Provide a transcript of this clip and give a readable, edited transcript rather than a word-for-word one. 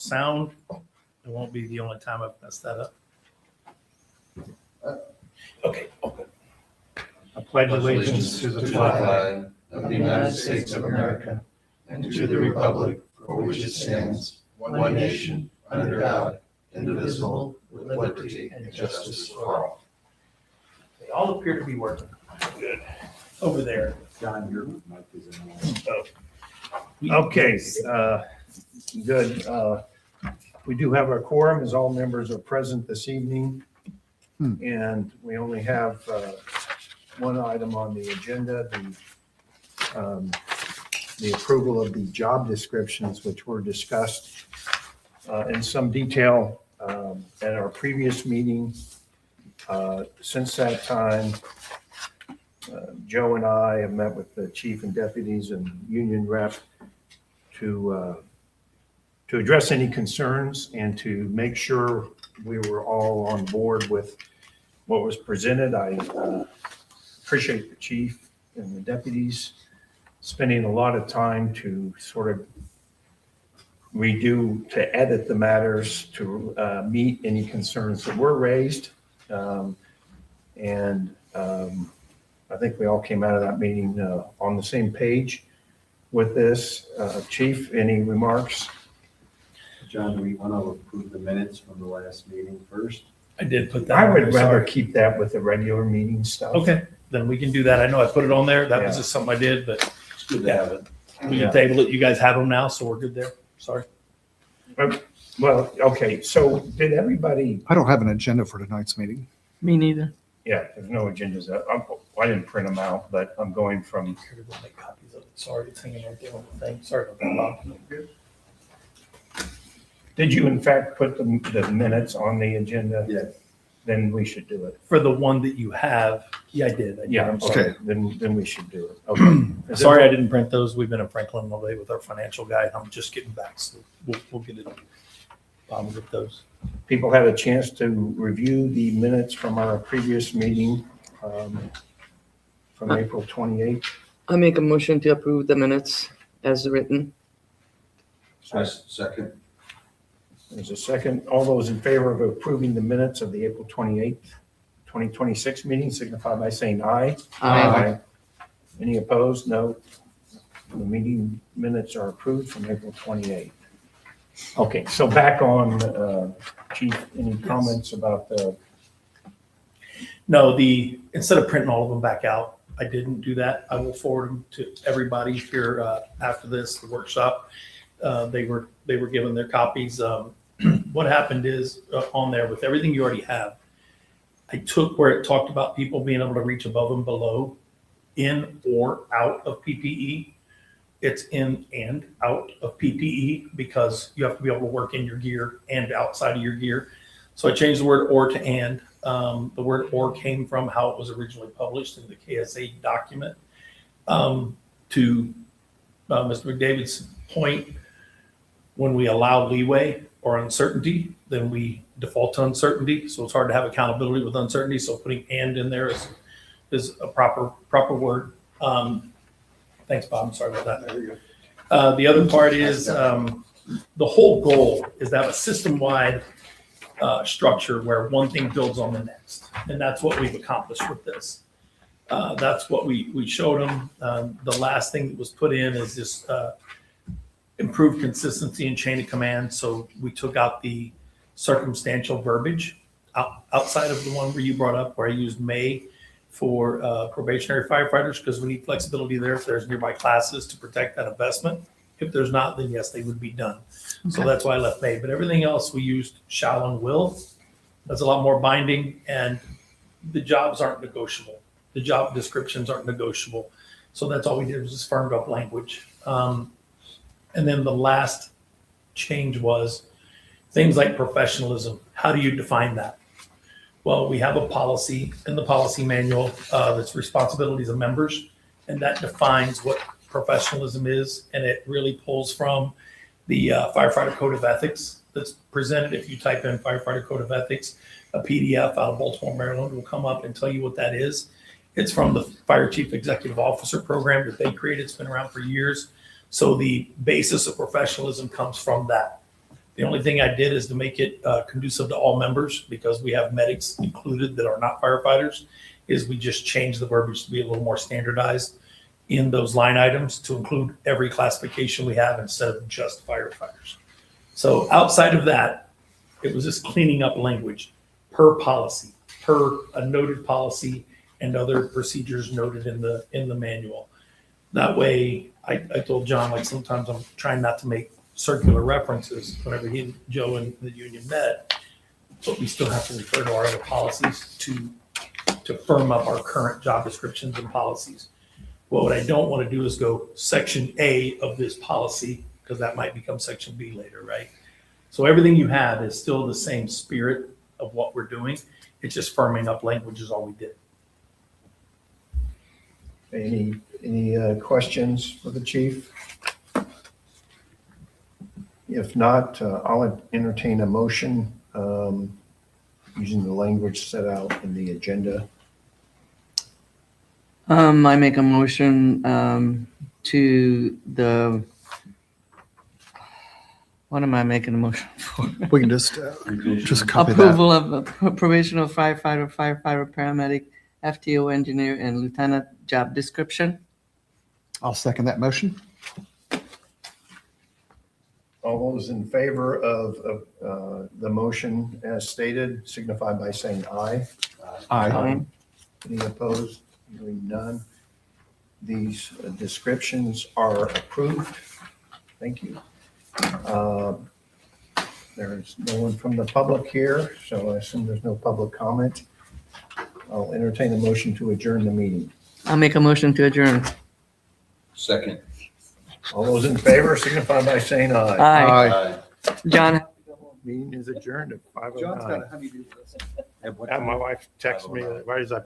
sound. It won't be the only time I've messed that up. Okay. I pledge allegiance to the flag of the United States of America and to the republic for which it stands, one nation, under God, indivisible, with liberty and justice for all. They all appear to be working. Good. Over there. John, your mic is in. Okay, good. We do have our quorum as all members are present this evening. And we only have one item on the agenda, the approval of the job descriptions, which were discussed in some detail at our previous meeting. Since that time, Joe and I have met with the chief and deputies and union rep to address any concerns and to make sure we were all on board with what was presented. I appreciate the chief and the deputies spending a lot of time to sort of to edit the matters, to meet any concerns that were raised. I think we all came out of that meeting on the same page with this. Chief, any remarks? John, do we want to approve the minutes from the last meeting first? I did put that. I on would there, rather sorry. keep that with the regular meeting stuff. Okay, then we can do that. I know I put it on there. That was Yeah. just something I did, but It's good to have it. we Yeah. can table it. You guys have them now, so we're good there. Sorry. Well, okay, so did everybody, I don't have an agenda for tonight's meeting. Me neither. yeah, there's no agendas. I didn't print them out, but I'm going from, Here to go make copies of it. Sorry, it's hanging right there on the thing. Sorry about that, Bob. did you in fact put the minutes on the agenda? Yes. Then we should do it. For the one that you have, yeah, I did. Yeah, I'm I'm sorry. sorry. Then we should do it. Okay. Sorry I didn't print those. We've been in Franklin all day with our financial guy. And I'm just getting back, so we'll get it. With those. People had a chance to review the minutes from our previous meeting from April 28th. I make a motion to approve the minutes as written. Second. There's a second. All those in favor of approving the minutes of the April 28th, 2026 meeting signify by saying aye. Aye. Any opposed? No. The meeting minutes are approved from April 28th. Okay, so back on, Chief, any comments about the, No, instead of printing all of them back out, I didn't do that. I will forward them to everybody here after this, the workshop. They were given their copies. What happened is on there with everything you already have, I took where it talked about people being able to reach above and below, in or out of PPE. It's in and out of PPE because you have to be able to work in your gear and outside of your gear. So I changed the word or to and. The word or came from how it was originally published in the KSA document. To Mr. McDavid's point, when we allow leeway or uncertainty, then we default to uncertainty. So it's hard to have accountability with uncertainty. So putting and in there is a proper word. Thanks, Bob. I'm sorry about that. There you go. The other part is the whole goal is to have a system-wide structure where one thing builds on the next. And that's what we've accomplished with this. That's what we showed them. The last thing that was put in is just improved consistency and chain of command. So we took out the circumstantial verbiage outside of the one where you brought up where I used may for probationary firefighters because we need flexibility there if there's nearby classes to protect that investment. If there's not, then yes, they would be done. So that's why I left may. But everything else we used shall and will. That's a lot more binding, and the jobs aren't negotiable. The job descriptions aren't negotiable. So that's all we did was just firmed up language. And then the last change was things like professionalism. How do you define that? Well, we have a policy in the policy manual that's responsibilities of members, and that defines what professionalism is, and it really pulls from the Firefighter Code of Ethics that's presented. If you type in Firefighter Code of Ethics, a PDF out of Baltimore, Maryland will come up and tell you what that is. It's from the Fire Chief Executive Officer program that they created. It's been around for years. So the basis of professionalism comes from that. The only thing I did is to make it conducive to all members, because we have medics included that are not firefighters, is we just changed the verbiage to be a little more standardized in those line items to include every classification we have instead of just firefighters. So outside of that, it was just cleaning up language per policy, per a noted policy and other procedures noted in the manual. That way, I told John, like, sometimes I'm trying not to make circular references whenever he and Joe and the union met, but we still have to refer to our other policies to firm up our current job descriptions and policies. What I don't want to do is go section A of this policy, because that might become section B later, right? So everything you have is still the same spirit of what we're doing. It's just firming up language is all we did. Any questions for the chief? If not, I'll entertain a motion using the language set out in the agenda. I make a motion to the, what am I making a motion for? We can just copy that. Approval of a probational firefighter, paramedic, FTO engineer, and lieutenant job description. I'll second that motion. All those in favor of the motion as stated signify by saying aye. Aye. Any opposed? Hearing none. These descriptions are approved. Thank you. There's no one from the public here, so I assume there's no public comment. I'll entertain a motion to adjourn the meeting. I'll make a motion to adjourn. Second. All those in favor signify by saying aye. Aye. John, Meeting is adjourned at 5:09. honeydew list. My wife texted me, why is that